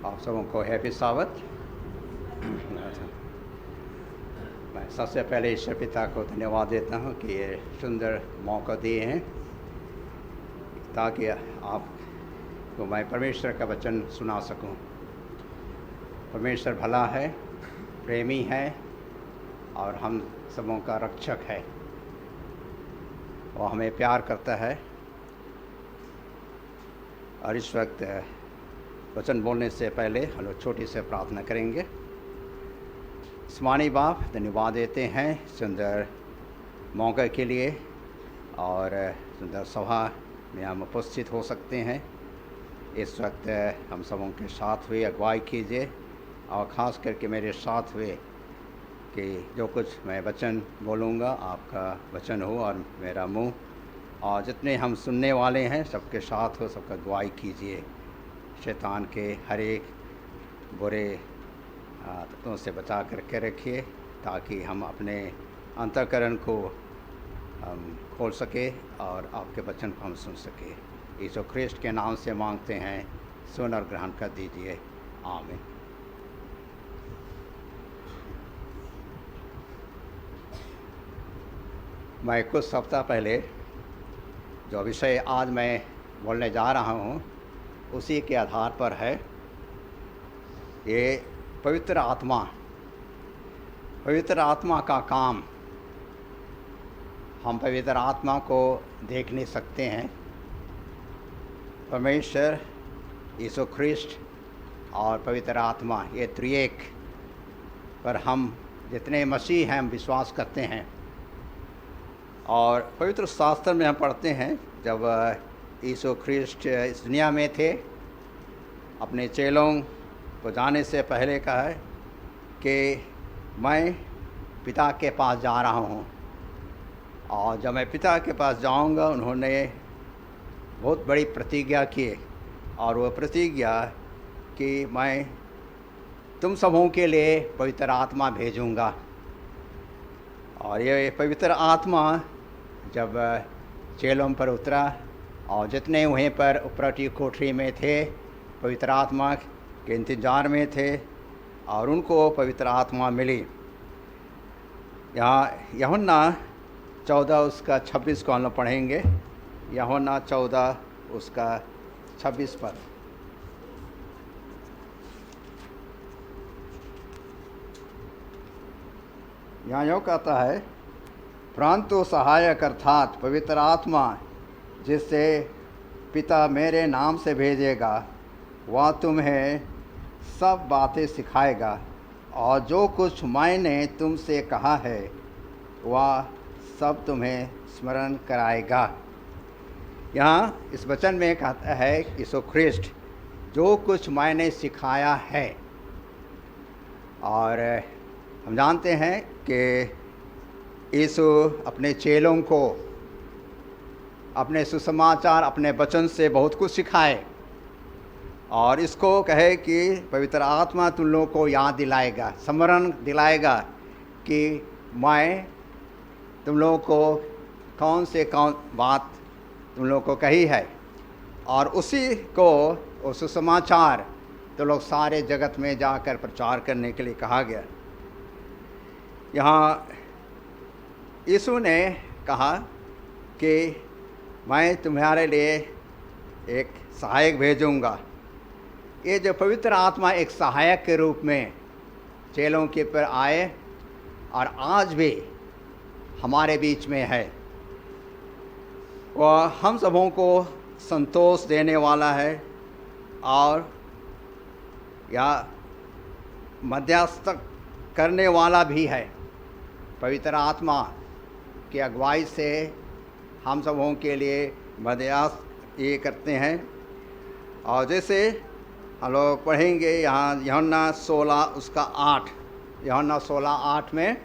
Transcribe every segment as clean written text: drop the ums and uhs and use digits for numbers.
आप सबों को हैप्पी साबत। मैं सबसे पहले ईश्वर पिता को धन्यवाद देता हूँ कि ये सुंदर मौका दिए हैं ताकि आपको मैं परमेश्वर का वचन सुना सकूं। परमेश्वर भला है, प्रेमी है और हम सबों का रक्षक है। वो हमें प्यार करता है। और इस वक्त वचन बोलने से पहले हम लोग छोटी से प्रार्थना करेंगे। आसमानी बाप, धन्यवाद देते हैं सुंदर मौके के लिए और सुंदर सभा में हम उपस्थित हो सकते हैं। इस वक्त हम सबों के साथ हुए अगुवाई कीजिए और ख़ास करके मेरे साथ हुए कि जो कुछ मैं वचन बोलूँगा आपका वचन हो और मेरा मुंह, और जितने हम सुनने वाले हैं सबके साथ हो, सबका अगुवाई कीजिए। शैतान के हर एक बुरे तत्वों से बचा करके रखिए ताकि हम अपने अंतःकरण को हम खोल सके और आपके वचन को हम सुन सके। यीशु ख्रिस्ट के नाम से मांगते हैं, सुन और ग्रहण कर दीजिए। आमीन। मैं कुछ सप्ताह पहले जो विषय आज मैं बोलने जा रहा हूँ उसी के आधार पर है। ये पवित्र आत्मा का काम। हम पवित्र आत्मा को देख नहीं सकते हैं। परमेश्वर, यीशु ख्रिस्ट और पवित्र आत्मा, ये त्रिएक पर हम जितने मसीह हैं हम विश्वास करते हैं। और पवित्र शास्त्र में हम पढ़ते हैं जब यीशु ख्रिस्ट इस दुनिया में थे, अपने चेलों को जाने से पहले कहा है कि मैं पिता के पास जा रहा हूँ और जब मैं पिता के पास जाऊँगा, उन्होंने बहुत बड़ी प्रतिज्ञा की और वो प्रतिज्ञा कि मैं तुम सबों के लिए पवित्र आत्मा भेजूँगा। और ये पवित्र आत्मा जब चेलों पर उतरा और जितने वहीं पर ऊपरी कोठरी में थे पवित्र आत्मा के इंतज़ार में थे और उनको पवित्र आत्मा मिली। यहाँ यूहन्ना 14 उसका 26 को हम लोग पढ़ेंगे। यूहन्ना 14 उसका 26 पद। यहाँ यूँ कहता है, परंतु सहायक अर्थात पवित्र आत्मा जिससे पिता मेरे नाम से भेजेगा, वह तुम्हें सब बातें सिखाएगा और जो कुछ मैंने तुमसे कहा है वह सब तुम्हें स्मरण कराएगा। यहाँ इस वचन में कहता है यीशु ख्रिस्ट जो कुछ मैंने सिखाया है। और हम जानते हैं कि यीशु अपने चेलों को अपने सुसमाचार, अपने वचन से बहुत कुछ सिखाए और इसको कहे कि पवित्र आत्मा तुम लोगों को याद दिलाएगा, स्मरण दिलाएगा कि मैं तुम लोगों को कौन से कौन बात तुम लोगों को कही है। और उसी को वो सुसमाचार तो लोग सारे जगत में जाकर प्रचार करने के लिए कहा गया। यहाँ यीशु ने कहा कि मैं तुम्हारे लिए एक सहायक भेजूँगा। ये जो पवित्र आत्मा एक सहायक के रूप में चेलों के पर आए और आज भी हमारे बीच में है। वह हम सबों को संतोष देने वाला है और या मध्यस्थ करने वाला भी है। पवित्र आत्मा की अगुवाई से हम सबों के लिए मध्यस्थ ये करते हैं। और जैसे हम लोग पढ़ेंगे यहाँ यूहन्ना 16 उसका 8, यूहन्ना 16:8 में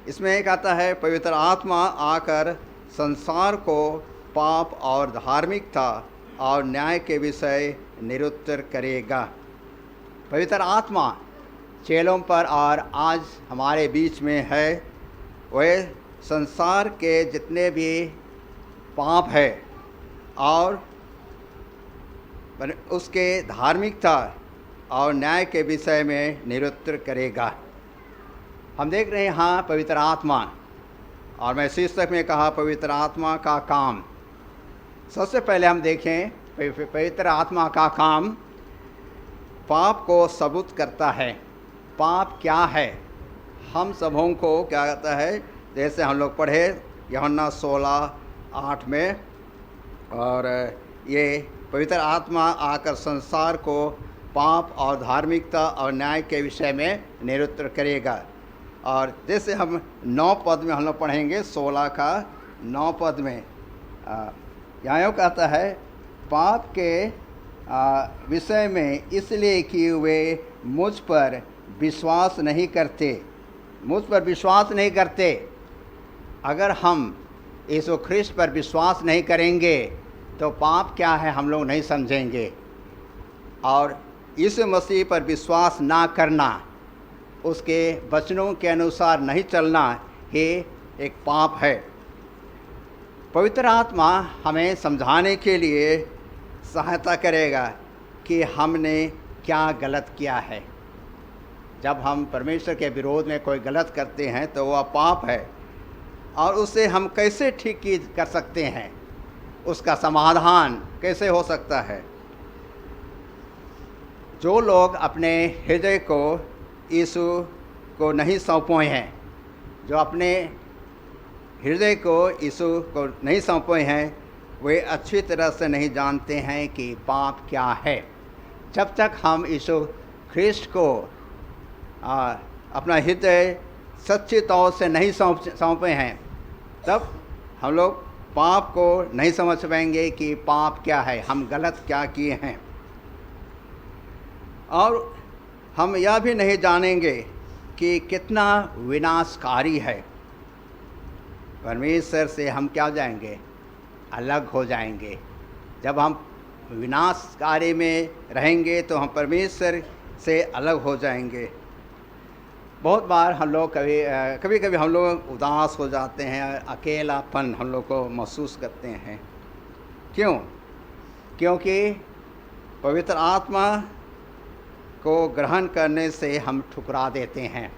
इसमें कहता है, पवित्र आत्मा आकर संसार को पाप और धार्मिकता और न्याय के विषय निरुत्तर करेगा। पवित्र आत्मा चेलों पर और आज हमारे बीच में है। वह संसार के जितने भी पाप है और उसके धार्मिकता और न्याय के विषय में निरुत्तर करेगा। हम देख रहे हैं यहाँ पवित्र आत्मा, और मैं शीर्षक में कहा पवित्र आत्मा का काम। सबसे पहले हम देखें पवित्र आत्मा का काम पाप को सबूत करता है। पाप क्या है? हम सबों को क्या कहता है, जैसे हम लोग पढ़े यूहन्ना 16:8 में, और ये पवित्र आत्मा आकर संसार को पाप और धार्मिकता और न्याय के विषय में निरुत्तर करेगा। और जैसे हम 9 पद में हम लोग पढ़ेंगे, 16 का 9 पद में यहाँ यूँ कहता है, पाप के विषय में इसलिए कि वे मुझ पर विश्वास नहीं करते। मुझ पर विश्वास नहीं करते। अगर हम यीशु ख्रिस्त पर विश्वास नहीं करेंगे तो पाप क्या है हम लोग नहीं समझेंगे। और यीशु मसीह पर विश्वास ना करना, उसके वचनों के अनुसार नहीं चलना, ये एक पाप है। पवित्र आत्मा हमें समझाने के लिए सहायता करेगा कि हमने क्या गलत किया है। जब हम परमेश्वर के विरोध में कोई गलत करते हैं तो वह पाप है, और उसे हम कैसे ठीक कर सकते हैं, उसका समाधान कैसे हो सकता है। जो लोग अपने हृदय को यीशु को नहीं सौंपे हैं, जो अपने हृदय को यीशु को नहीं सौंपे हैं, वे अच्छी तरह से नहीं जानते हैं कि पाप क्या है। जब तक हम यीशु ख्रिस्त को अपना हृदय सच्चे तौर से नहीं सौंपे हैं, तब हम लोग पाप को नहीं समझ पाएंगे कि पाप क्या है, हम गलत क्या किए हैं। और हम यह भी नहीं जानेंगे कि कितना विनाशकारी है। परमेश्वर से हम क्या जाएंगे, अलग हो जाएंगे। जब हम विनाशकारी में रहेंगे तो हम परमेश्वर से अलग हो जाएंगे। बहुत बार हम लोग कभी कभी हम लोग उदास हो जाते हैं, अकेलापन हम लोग को महसूस करते हैं। क्यों? क्योंकि पवित्र आत्मा को ग्रहण करने से हम ठुकरा देते हैं।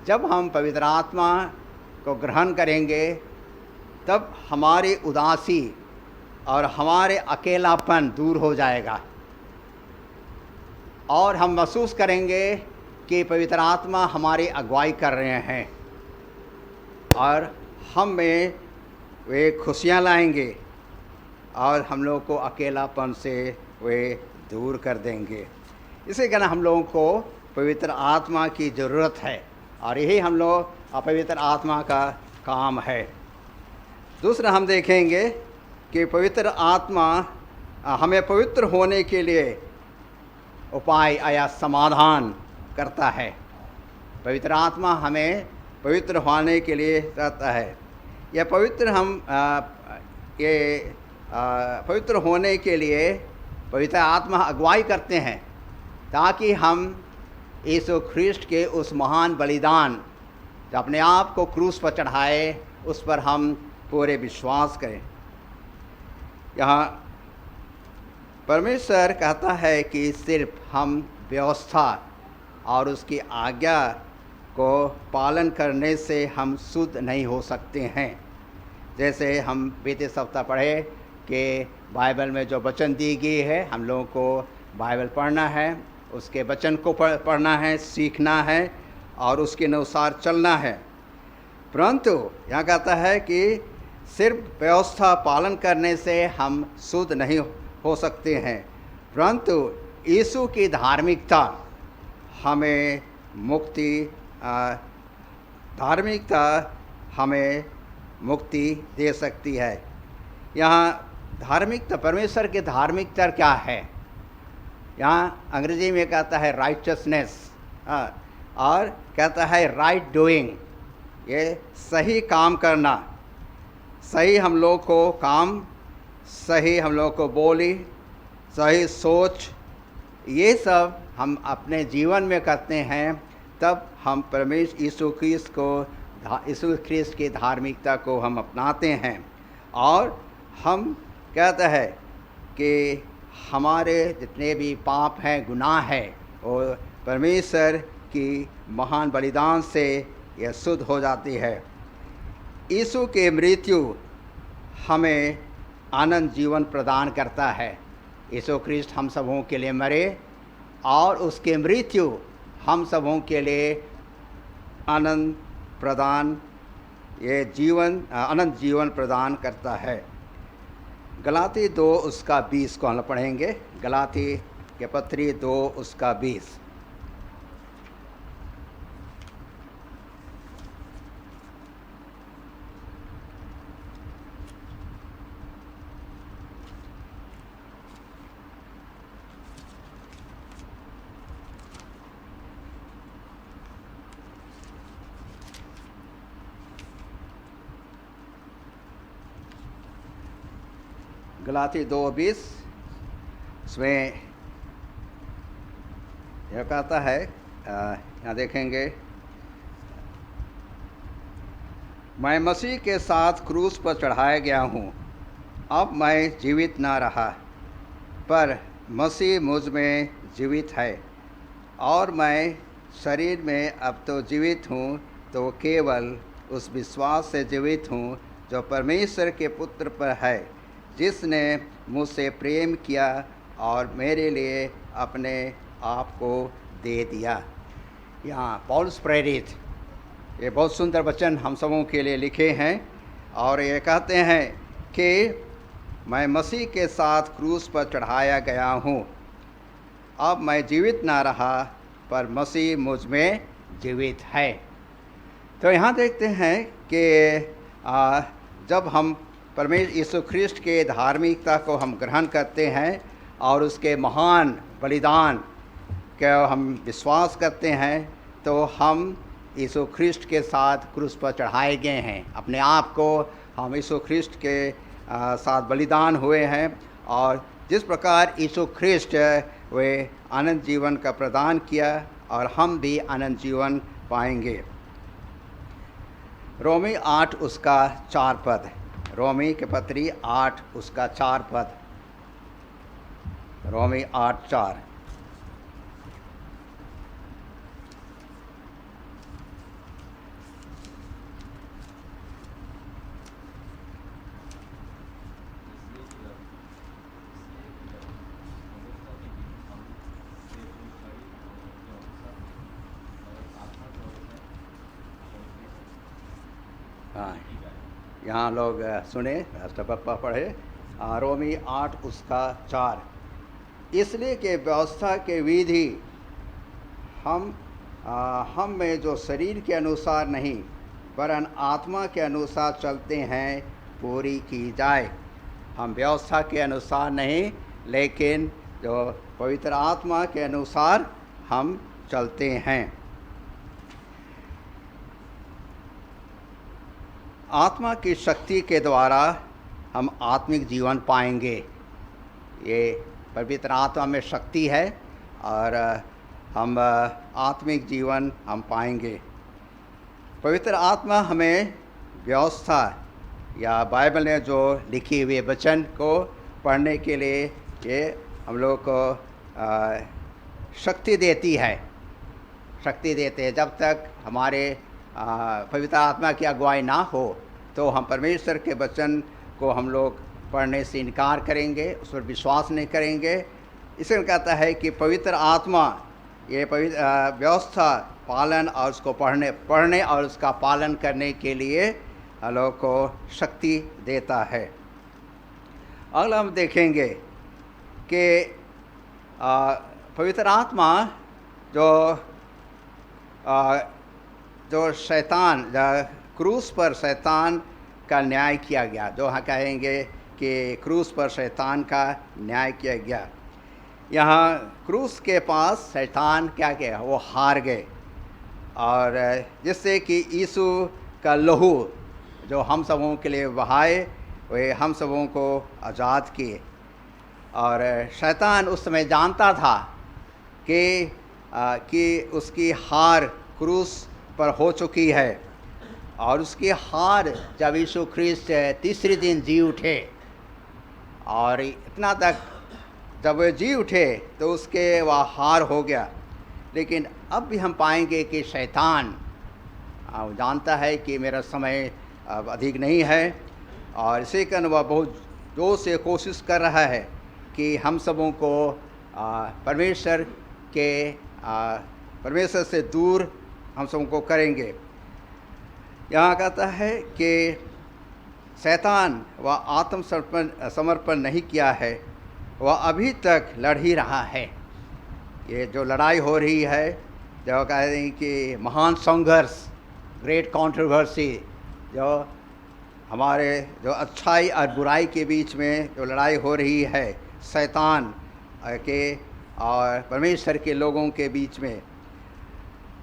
जब हम पवित्र आत्मा को ग्रहण करेंगे तब हमारी उदासी और हमारे अकेलापन दूर हो जाएगा, और हम महसूस करेंगे कि पवित्र आत्मा हमारी अगुवाई कर रहे हैं, और हम में वे खुशियाँ लाएंगे, और हम लोग को अकेलापन से वे दूर कर देंगे। इसी कारण हम लोगों को पवित्र आत्मा की ज़रूरत है, और यही हम लोग पवित्र आत्मा का काम है। दूसरा हम देखेंगे कि पवित्र आत्मा हमें पवित्र होने के लिए उपाय या समाधान करता है। पवित्र आत्मा हमें पवित्र होने के लिए कहता है। यह पवित्र पवित्र होने के लिए पवित्र आत्मा अगुवाई करते हैं, ताकि हम यीशु ख्रिस्त के उस महान बलिदान जो अपने आप को क्रूस पर चढ़ाए, उस पर हम पूरे विश्वास करें। यहाँ परमेश्वर कहता है कि सिर्फ हम व्यवस्था और उसकी आज्ञा को पालन करने से हम शुद्ध नहीं हो सकते हैं। जैसे हम बीते सप्ताह पढ़े कि बाइबल में जो वचन दी गई है, हम लोगों को बाइबल पढ़ना है, उसके वचन को पढ़ना है, सीखना है और उसके अनुसार चलना है। परंतु यहाँ कहता है कि सिर्फ व्यवस्था पालन करने से हम शुद्ध नहीं हो सकते हैं, परंतु यीशु की धार्मिकता हमें मुक्ति दे सकती है। यहाँ धार्मिकता, परमेश्वर की धार्मिकता क्या है? यहाँ अंग्रेजी में कहता है राइचसनेस, और कहता है राइट डूइंग, ये सही काम करना, सही हम लोग को काम, सही हम लोग को बोली, सही सोच, ये सब हम अपने जीवन में करते हैं, तब हम परमेश्वर यीशु ख्रिस्त की धार्मिकता को हम अपनाते हैं। और हम कहते हैं कि हमारे जितने भी पाप हैं, गुनाह है, और परमेश्वर की महान बलिदान से यह शुद्ध हो जाती है। यीशु की मृत्यु हमें अनंत जीवन प्रदान करता है। यीशु ख्रिस्ट हम सबों के लिए मरे और उसके मृत्यु हम सबों के लिए अनंत प्रदान अनंत जीवन प्रदान करता है। गलाती 2 उसका 20 को हम पढ़ेंगे। गलाती के पत्री 2 उसका 20। गलाती 2:20 उसमें यह कहता है, यहाँ देखेंगे, मैं मसीह के साथ क्रूस पर चढ़ाया गया हूँ। अब मैं जीवित न रहा, पर मसीह मुझ में जीवित है, और मैं शरीर में अब तो जीवित हूँ तो केवल उस विश्वास से जीवित हूँ जो परमेश्वर के पुत्र पर है, जिसने मुझसे प्रेम किया और मेरे लिए अपने आप को दे दिया। यहाँ पौलुस प्रेरित ये बहुत सुंदर वचन हम सबों के लिए लिखे हैं और ये कहते हैं कि मैं मसीह के साथ क्रूस पर चढ़ाया गया हूँ। अब मैं जीवित ना रहा, पर मसीह मुझ में जीवित है। तो यहाँ देखते हैं कि जब हम परमेश्वर यीशु ख्रिस्ट के धार्मिकता को हम ग्रहण करते हैं और उसके महान बलिदान का हम विश्वास करते हैं, तो हम यीशु ख्रिस्ट के साथ क्रूस पर चढ़ाए गए हैं। अपने आप को हम यीशु ख्रिस्ट के साथ बलिदान हुए हैं, और जिस प्रकार यीशु ख्रिस्ट वे अनंत जीवन का प्रदान किया, और हम भी अनंत जीवन पाएंगे। रोमी 8 उसका 4 पद। रोमी के पत्री 8 उसका 4 पद। रोमी 8:4। हाँ, यहाँ लोग सुने, राष्ट्रपति पढ़े। रोमी 8 उसका 4। इसलिए कि व्यवस्था के विधि हम में जो शरीर के अनुसार नहीं वरन आत्मा के अनुसार चलते हैं, पूरी की जाए। हम व्यवस्था के अनुसार नहीं, लेकिन जो पवित्र आत्मा के अनुसार हम चलते हैं। आत्मा की शक्ति के द्वारा हम आत्मिक जीवन पाएंगे। ये पवित्र आत्मा में शक्ति है, और हम आत्मिक जीवन हम पाएंगे। पवित्र आत्मा हमें व्यवस्था या बाइबल ने जो लिखी हुए वचन को पढ़ने के लिए ये हम लोग को शक्ति देती है, शक्ति देते हैं। जब तक हमारे पवित्र आत्मा की अगुवाई ना हो, तो हम परमेश्वर के वचन को हम लोग पढ़ने से इनकार करेंगे, उस पर विश्वास नहीं करेंगे। इसलिए कहता है कि पवित्र आत्मा ये पवित्र व्यवस्था पालन और उसको पढ़ने और उसका पालन करने के लिए हम लोग को शक्ति देता है। अगला हम देखेंगे कि पवित्र आत्मा जो शैतान क्रूस पर शैतान का न्याय किया गया, जो हम कहेंगे कि क्रूस पर शैतान का न्याय किया गया। यहाँ क्रूस के पास शैतान क्या किया, वो हार गए, और जिससे कि यीशु का लहू जो हम सबों के लिए बहाए, वे हम सबों को आज़ाद किए। और शैतान उस समय जानता था कि उसकी हार क्रूस पर हो चुकी है, और उसकी हार जब यीशु ख्रिस्त तीसरे दिन जी उठे, और इतना तक जब वे जी उठे तो उसके वह हार हो गया। लेकिन अब भी हम पाएंगे कि शैतान वो जानता है कि मेरा समय अब अधिक नहीं है, और इसी कारण वह बहुत जोर से कोशिश कर रहा है कि हम सबों को परमेश्वर के परमेश्वर से दूर हम सबों को करेंगे। यहाँ कहता है कि शैतान वह समर्पण नहीं किया है, वह अभी तक लड़ ही रहा है। ये जो लड़ाई हो रही है, जो कहते हैं कि महान संघर्ष, ग्रेट कंट्रोवर्सी, जो हमारे जो अच्छाई और बुराई के बीच में जो लड़ाई हो रही है शैतान के और परमेश्वर के लोगों के बीच में।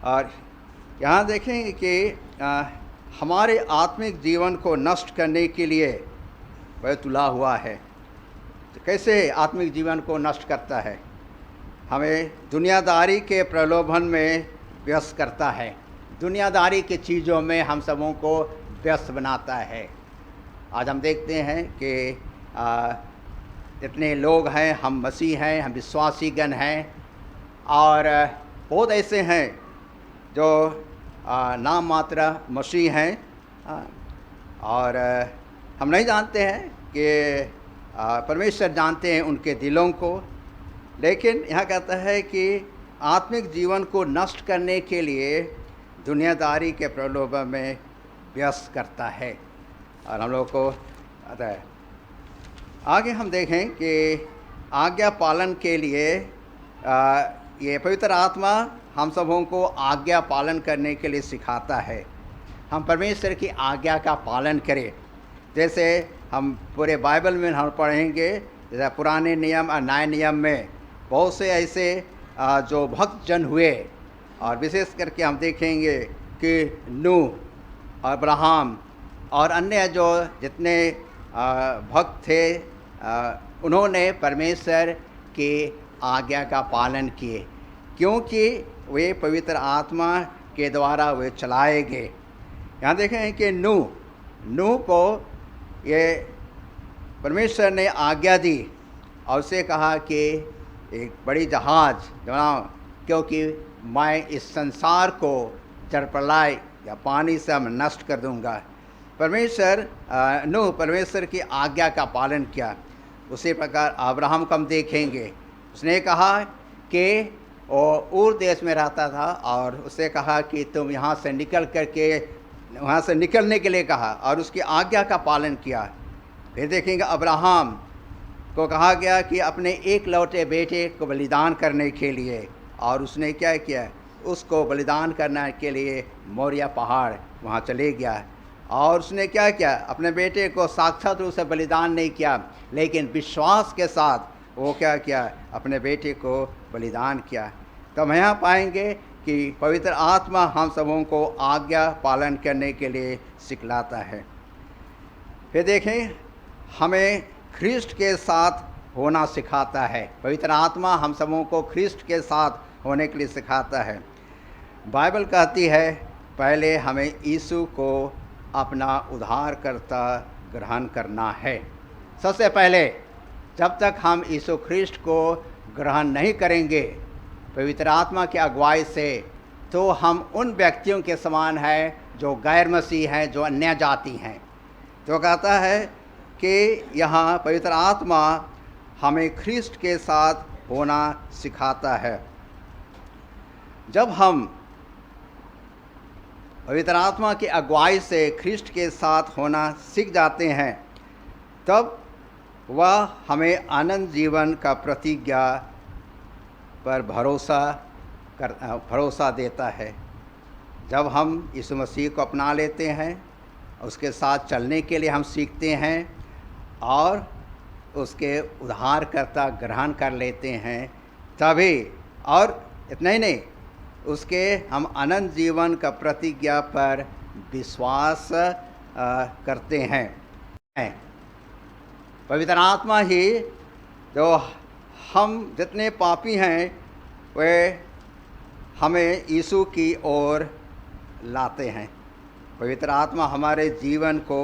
और यहाँ देखेंगे कि हमारे आत्मिक जीवन को नष्ट करने के लिए वह तुला हुआ है। तो कैसे आत्मिक जीवन को नष्ट करता है? हमें दुनियादारी के प्रलोभन में व्यस्त करता है, दुनियादारी के चीज़ों में हम सबों को व्यस्त बनाता है। आज हम देखते हैं कि इतने लोग हैं, हम मसीह हैं, हम विश्वासीगण हैं, और बहुत ऐसे हैं जो नाम मात्र मसीह हैं, और हम नहीं जानते हैं कि परमेश्वर जानते हैं उनके दिलों को। लेकिन यहाँ कहता है कि आत्मिक जीवन को नष्ट करने के लिए दुनियादारी के प्रलोभन में व्यस्त करता है। और हम लोग को आता है आगे हम देखें कि आज्ञा पालन के लिए ये पवित्र आत्मा हम सबों को आज्ञा पालन करने के लिए सिखाता है। हम परमेश्वर की आज्ञा का पालन करें। जैसे हम पूरे बाइबल में हम पढ़ेंगे, जैसे पुराने नियम और नए नियम में बहुत से ऐसे जो भक्त जन हुए, और विशेष करके हम देखेंगे कि नूह, अब्राहम और अन्य जो जितने भक्त थे, उन्होंने परमेश्वर की आज्ञा का पालन किए, क्योंकि वे पवित्र आत्मा के द्वारा वे चलाए गए। यहाँ देखें कि नूह को ये परमेश्वर ने आज्ञा दी और उसे कहा कि एक बड़ी जहाज़ बनाओ, क्योंकि मैं इस संसार को जलप्रलय या पानी से मैं नष्ट कर दूंगा। नूह परमेश्वर की आज्ञा का पालन किया। उसी प्रकार अब्राहम को हम देखेंगे, उसने कहा कि वो ऊर देश में रहता था, और उससे कहा कि तुम यहाँ से निकल करके, वहाँ से निकलने के लिए कहा, और उसकी आज्ञा का पालन किया। फिर देखेंगे अब्राहम को कहा गया कि अपने एक लौटे बेटे को बलिदान करने के लिए, और उसने क्या किया, उसको बलिदान करने के लिए मोरिया पहाड़ वहाँ चले गया। और उसने क्या किया, अपने बेटे को साक्षात रूप से बलिदान नहीं किया, लेकिन विश्वास के साथ वो क्या किया, अपने बेटे को बलिदान किया। तो हम यहाँ पाएंगे कि पवित्र आत्मा हम सबों को आज्ञा पालन करने के लिए सिखलाता है। फिर देखें, हमें ख्रिस्ट के साथ होना सिखाता है। पवित्र आत्मा हम सबों को ख्रिस्ट के साथ होने के लिए सिखाता है। बाइबल कहती है पहले हमें यीशु को अपना उद्धारकर्ता ग्रहण करना है। सबसे पहले जब तक हम यीशु ख्रिस्ट को ग्रहण नहीं करेंगे पवित्र आत्मा की अगुवाई से, तो हम उन व्यक्तियों के समान हैं जो गैर मसीह हैं, जो अन्य जाति हैं। तो कहता है कि यहाँ पवित्र आत्मा हमें ख्रिस्ट के साथ होना सिखाता है। जब हम पवित्र आत्मा की अगुवाई से ख्रिस्ट के साथ होना सीख जाते हैं, तब वह हमें अनंत जीवन का प्रतिज्ञा पर भरोसा देता है। जब हम यीशु मसीह को अपना लेते हैं, उसके साथ चलने के लिए हम सीखते हैं और उसके उद्धारकर्ता ग्रहण कर लेते हैं, तभी, और इतना ही नहीं, उसके हम अनंत जीवन का प्रतिज्ञा पर विश्वास करते हैं। पवित्र आत्मा ही जो हम जितने पापी हैं वे हमें यीशु की ओर लाते हैं। पवित्र आत्मा हमारे जीवन को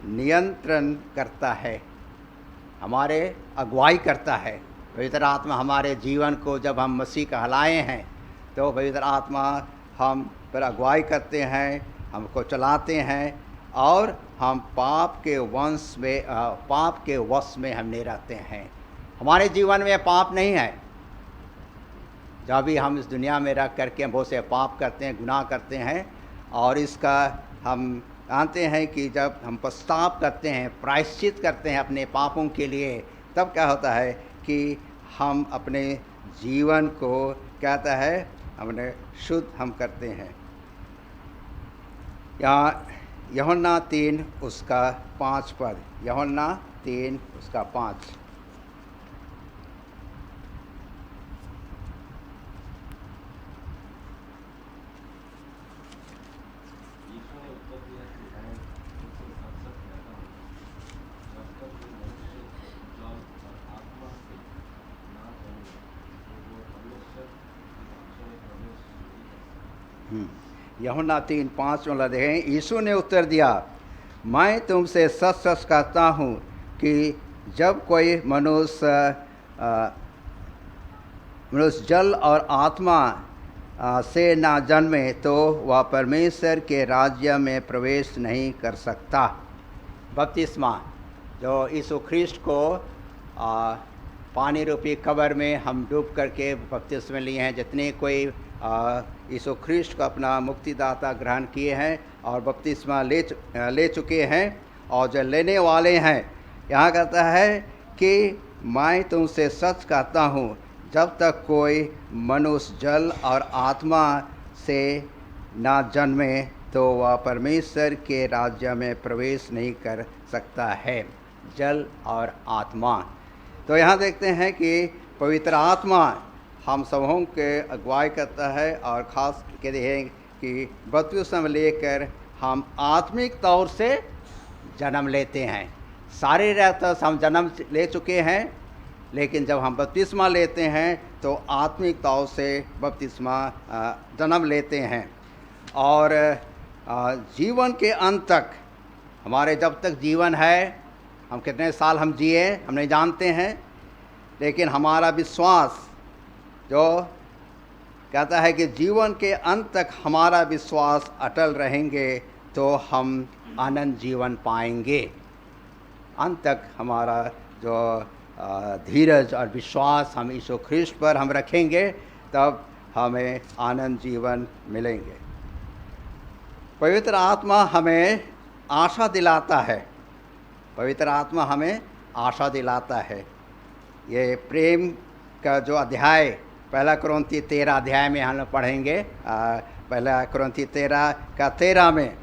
नियंत्रण करता है, हमारे अगुवाई करता है। पवित्र आत्मा हमारे जीवन को, जब हम मसीह कहलाए हैं, तो पवित्र आत्मा हम पर अगुवाई करते हैं, हमको चलाते हैं, और हम पाप के वश में हम नहीं रहते हैं। हमारे जीवन में पाप नहीं है। जब भी हम इस दुनिया में रह करके बहुत से पाप करते हैं, गुनाह करते हैं, और इसका हम जानते हैं कि जब हम पश्चाताप करते हैं, प्रायश्चित करते हैं अपने पापों के लिए, तब क्या होता है कि हम अपने जीवन को कहता है हमने शुद्ध हम करते हैं। यहाँ यूहन्ना 3 उसका 5 पद, यूहन्ना 3 उसका 5। यूहन्ना 3:5 में देखें, यीशु ने उत्तर दिया, मैं तुमसे सच सच कहता हूँ कि जब कोई मनुष्य जल और आत्मा से ना जन्मे तो वह परमेश्वर के राज्य में प्रवेश नहीं कर सकता। बपतिस्मा जो यीशु ख्रिस्ट को पानी रूपी कब्र में हम डूब करके बपतिस्मा लिए हैं, जितने कोई यीशु ख्रिस्ट को अपना मुक्तिदाता ग्रहण किए हैं और बपतिस्मा ले चुके हैं, और जो लेने वाले हैं, यहाँ कहता है कि मैं तुमसे सच कहता हूँ, जब तक कोई मनुष्य जल और आत्मा से ना जन्मे तो वह परमेश्वर के राज्य में प्रवेश नहीं कर सकता है। जल और आत्मा, तो यहाँ देखते हैं कि पवित्र आत्मा हम सबों के अगुवाई करता है, और ख़ास कहते हैं कि बपतिस्मा लेकर हम आत्मिक तौर से जन्म लेते हैं। शारीरिक तौर से हम जन्म ले चुके हैं, लेकिन जब हम बपतिस्मा लेते हैं तो आत्मिक तौर से बपतिस्मा जन्म लेते हैं। और जीवन के अंत तक, हमारे जब तक जीवन है, हम कितने साल हम जिए हम नहीं जानते हैं, लेकिन हमारा विश्वास जो कहता है कि जीवन के अंत तक हमारा विश्वास अटल रहेंगे तो हम अनंत जीवन पाएंगे। अंत तक हमारा जो धीरज और विश्वास हम यीशु ख्रिस्ट पर हम रखेंगे, तब हमें आनंद जीवन मिलेंगे। पवित्र आत्मा हमें आशा दिलाता है, पवित्र आत्मा हमें आशा दिलाता है। ये प्रेम का जो अध्याय 1 कुरिन्थी 13 अध्याय में हम पढ़ेंगे, 1 कुरिन्थी 13 का 13 में,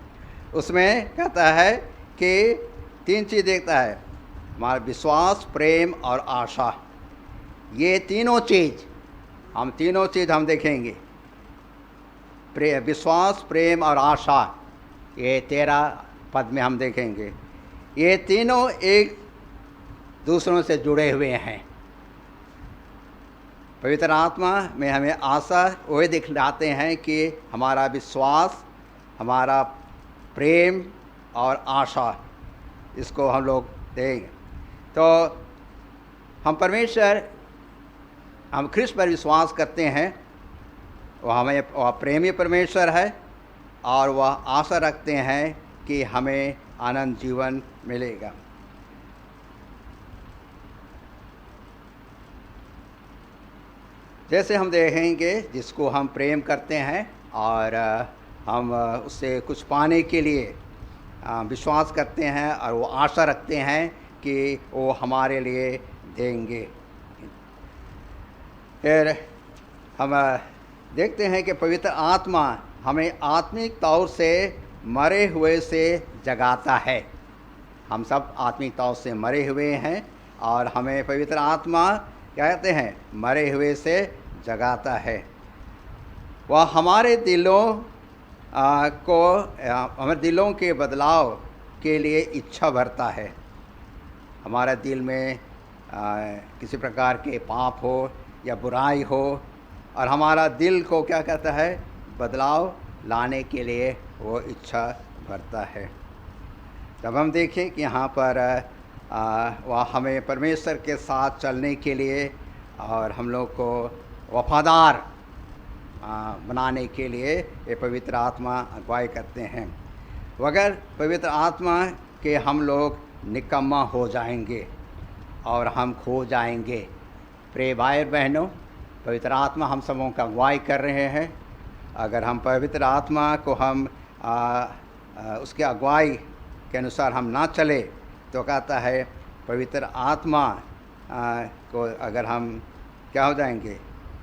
उसमें कहता है कि 3 चीज़ देखता है, हमारा विश्वास, प्रेम और आशा। ये तीनों चीज़ हम देखेंगे, विश्वास, प्रेम और आशा, ये 13 पद में हम देखेंगे। ये तीनों एक दूसरों से जुड़े हुए हैं। पवित्र आत्मा में हमें आशा वही दिखलाते हैं कि हमारा विश्वास, हमारा प्रेम और आशा, इसको हम लोग देंगे। तो हम ख्रिस्त पर विश्वास करते हैं, वह प्रेमी परमेश्वर है, और वह आशा रखते हैं कि हमें आनंद जीवन मिलेगा। जैसे हम देखेंगे, जिसको हम प्रेम करते हैं और हम उससे कुछ पाने के लिए विश्वास करते हैं, और वो आशा रखते हैं कि वो हमारे लिए देंगे। फिर हम देखते हैं कि पवित्र आत्मा हमें आत्मिक तौर से मरे हुए से जगाता है। हम सब आत्मिक तौर से मरे हुए हैं, और हमें पवित्र आत्मा क्या कहते हैं, मरे हुए से जगाता है। वह हमारे हमारे दिलों के बदलाव के लिए इच्छा भरता है। हमारे दिल में किसी प्रकार के पाप हो या बुराई हो, और हमारा दिल को क्या कहता है, बदलाव लाने के लिए वो इच्छा भरता है। तब हम देखें कि यहाँ पर वह हमें परमेश्वर के साथ चलने के लिए और हम लोग को वफादार बनाने के लिए ये पवित्र आत्मा अगुवाई करते हैं। वगर पवित्र आत्मा के हम लोग निकम्मा हो जाएंगे और हम खो जाएंगे। प्रिय भाई बहनों, पवित्र आत्मा हम सबों का अगुवाई कर रहे हैं। अगर हम पवित्र आत्मा को हम उसके अगुवाई के अनुसार हम ना चले तो कहता है पवित्र आत्मा को अगर हम क्या हो जाएंगे,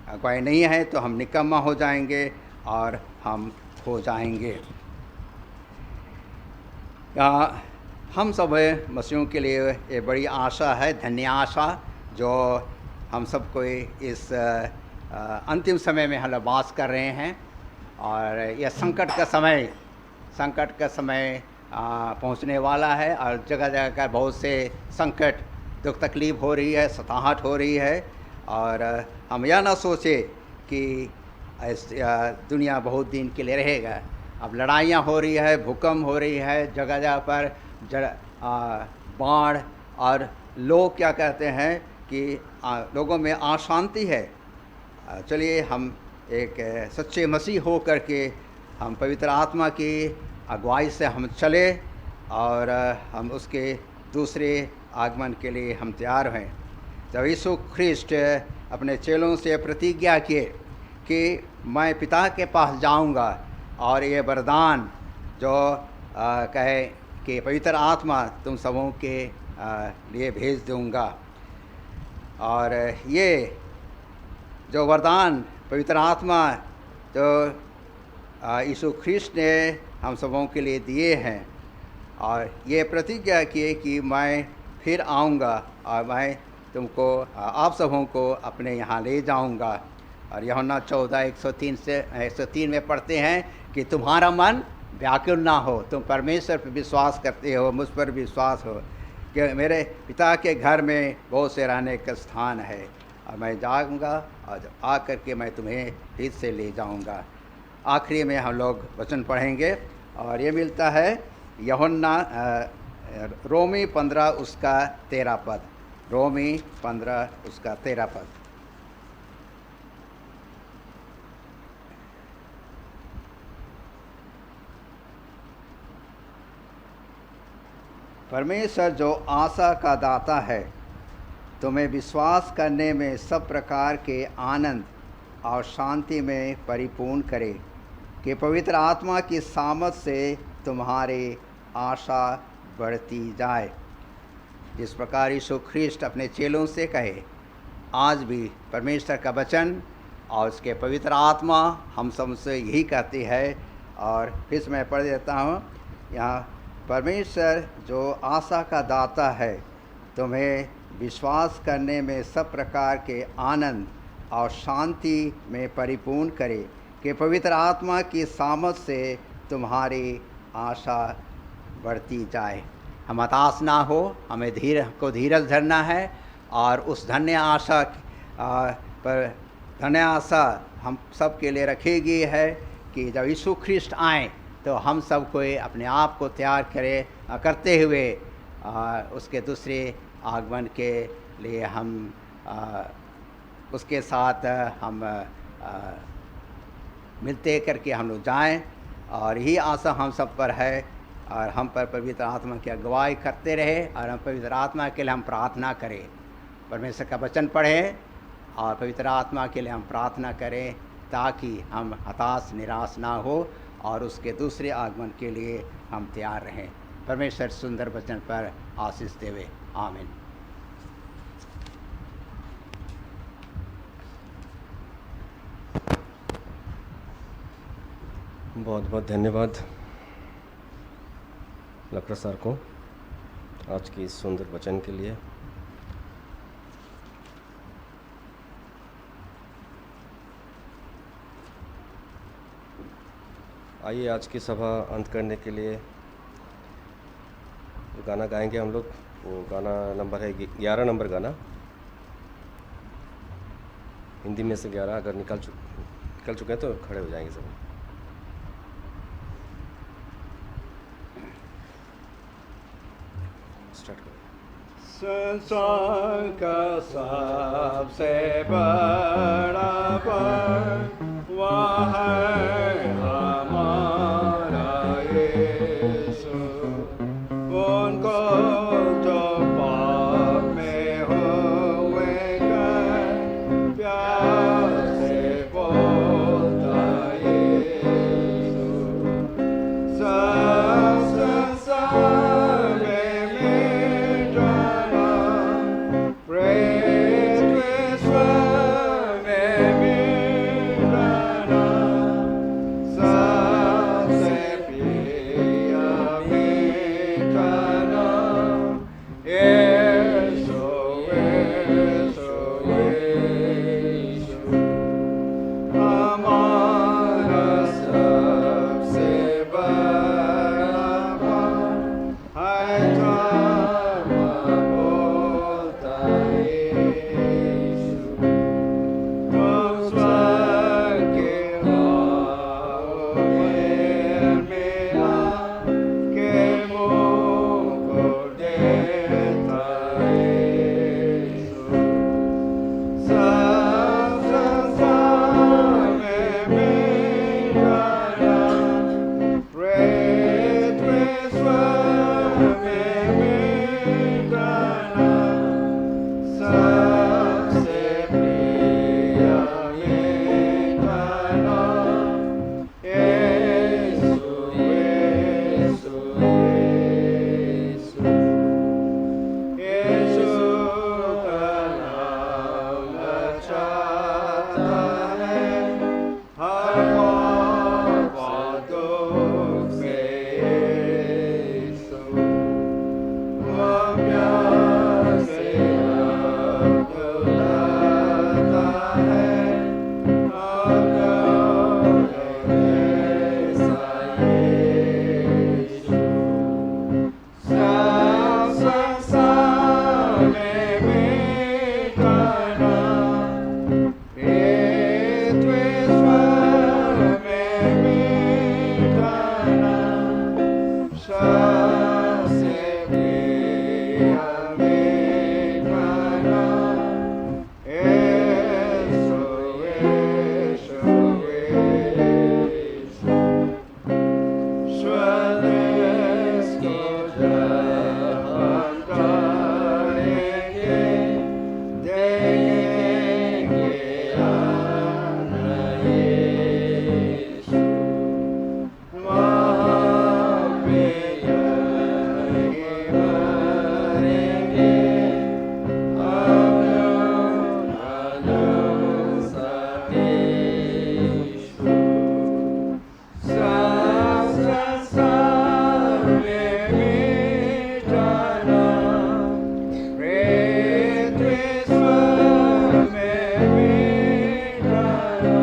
अगुवाई नहीं है तो हम निकम्मा हो जाएंगे और हम खो जाएंगे। हम सब मसीहों के लिए ये बड़ी आशा है, धन्य आशा, जो हम सबको इस अंतिम समय में हम वास कर रहे हैं। और यह संकट का समय पहुंचने वाला है और जगह जगह का बहुत से संकट, दुख तकलीफ हो रही है, सताहट हो रही है। और हम यह ना सोचे कि दुनिया बहुत दिन के लिए रहेगा। अब लड़ाइयाँ हो रही है, भूकंप हो रही है, जगह जगह पर बाढ़, और लोग क्या कहते हैं कि लोगों में अशांति है। चलिए हम एक सच्चे मसीह हो करके हम पवित्र आत्मा की अगुवाई से हम चले और हम उसके दूसरे आगमन के लिए हम तैयार हैं। जब यीशु ख्रिस्ट अपने चेलों से प्रतिज्ञा किए कि मैं पिता के पास जाऊंगा और ये वरदान जो कहे कि पवित्र आत्मा तुम सबों के लिए भेज दूंगा, और ये जो वरदान पवित्र आत्मा जो यीशु ख्रिस्ट ने हम सबों के लिए दिए हैं, और ये प्रतिज्ञा किए कि मैं फिर आऊँगा और मैं तुमको आप सबों को अपने यहाँ ले जाऊँगा। और यूहन्ना 14:103 से 103 में पढ़ते हैं कि तुम्हारा मन व्याकुल ना हो, तुम परमेश्वर पर विश्वास करते हो, मुझ पर विश्वास हो, कि मेरे पिता के घर में बहुत से रहने का स्थान है, और मैं जाऊँगा और आ कर के मैं तुम्हें फिर से ले जाऊँगा। आखिरी में हम लोग वचन पढ़ेंगे और ये मिलता है यूहन्ना रोमी 15 उसका 13 पद। रोमी 15 उसका 13 पद। परमेश्वर जो आशा का दाता है तुम्हें विश्वास करने में सब प्रकार के आनंद और शांति में परिपूर्ण करे, कि पवित्र आत्मा की सामर्थ से तुम्हारी आशा बढ़ती जाए। जिस प्रकार यीशु ख्रिस्ट अपने चेलों से कहे, आज भी परमेश्वर का वचन और उसके पवित्र आत्मा हम सबसे यही कहती है। और फिर मैं पढ़ देता हूँ यहाँ, परमेश्वर जो आशा का दाता है तुम्हें विश्वास करने में सब प्रकार के आनंद और शांति में परिपूर्ण करे, कि पवित्र आत्मा की सामर्थ से तुम्हारी आशा बढ़ती जाए। हम हताश ना हो, हमें धीरज धरना है, और उस धन्य आशा पर धन्य आशा हम सब के लिए रखेगी है कि जब यीशु ख्रिस्ट आए तो हम सब को अपने आप को तैयार करते हुए उसके दूसरे आगमन के लिए हम उसके साथ हम मिलते करके हम लोग जाएं। और यही आशा हम सब पर है, और हम पर पवित्र आत्मा की अगुवाई करते रहे, और हम पवित्र आत्मा के लिए हम प्रार्थना करें। परमेश्वर का वचन पढ़ें और पवित्र आत्मा के लिए हम प्रार्थना करें, ताकि हम हताश निराश ना हो और उसके दूसरे आगमन के लिए हम तैयार रहें। परमेश्वर सुंदर वचन पर आशीष देवे। आमीन। बहुत बहुत धन्यवाद लकड़ा सर को आज की इस सुंदर वचन के लिए। आइए आज की सभा अंत करने के लिए जो गाना गाएंगे हम लोग, वो गाना नंबर है 11 नंबर गाना, हिंदी में से 11। अगर निकल चुके हैं तो खड़े हो जाएंगे सब। संसार का सबसे बड़ा परवान है हमारा यीशु, उनको जो पाप में हुए गए, प्यार से बोलता यीशु, सब संसार में मिट जाना, प्रेत विश्व में मिट जाना, सबसे प्रिय मिटाना, यीशु यीशु यीशु, हमारा सबसे बड़ा है धर्म बोलता यीशु, तुम स्वर्ग के आओ में मिला के मुँह को देता यीशु, सब संसार में मिट जाना, प्रेत विश्व में मिट जाना, सबसे प्रिय मिटाना, यीशु यीशु यीशु, यीशु का नाम लचाता है, हर पाप दुख से यीशु, वो प्यार से अब बुलाता है, हम जैसा यीशु, सब संसार में मिट जाना, प्रेत विश्व में मिट जाना, सबसे प्रिय मिटाना, यीशु यीशु यीशु, स्वदेश को जब हम जाएंगे, देखेंगे आना यीशु, वहाँ पे यहीं मरेंगे, अपनों साथ यीशु, सब संसार में मिट जाना, प्रेत विश्व में मिट जाना,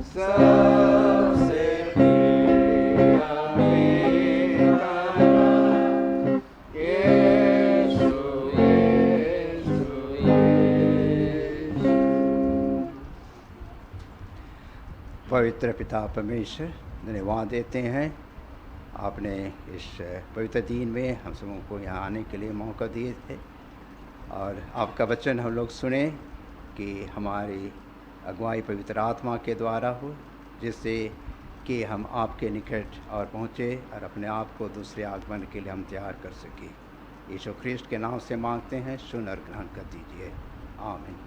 सबसे प्रिय मिटाना, यीशु यीशु यीशु। पवित्र पिता परमेश्वर, धन्यवाद देते हैं, आपने इस पवित्र दिन में हम सबों को यहाँ आने के लिए मौका दिए थे, और आपका वचन हम लोग सुने कि हमारी अगुवाई पवित्र आत्मा के द्वारा हो, जिससे कि हम आपके निकट और पहुँचे और अपने आप को दूसरे आगमन के लिए हम तैयार कर सकें। यीशु ख्रिस्ट के नाम से मांगते हैं, सुन और ग्रहण कर दीजिए, आमीन।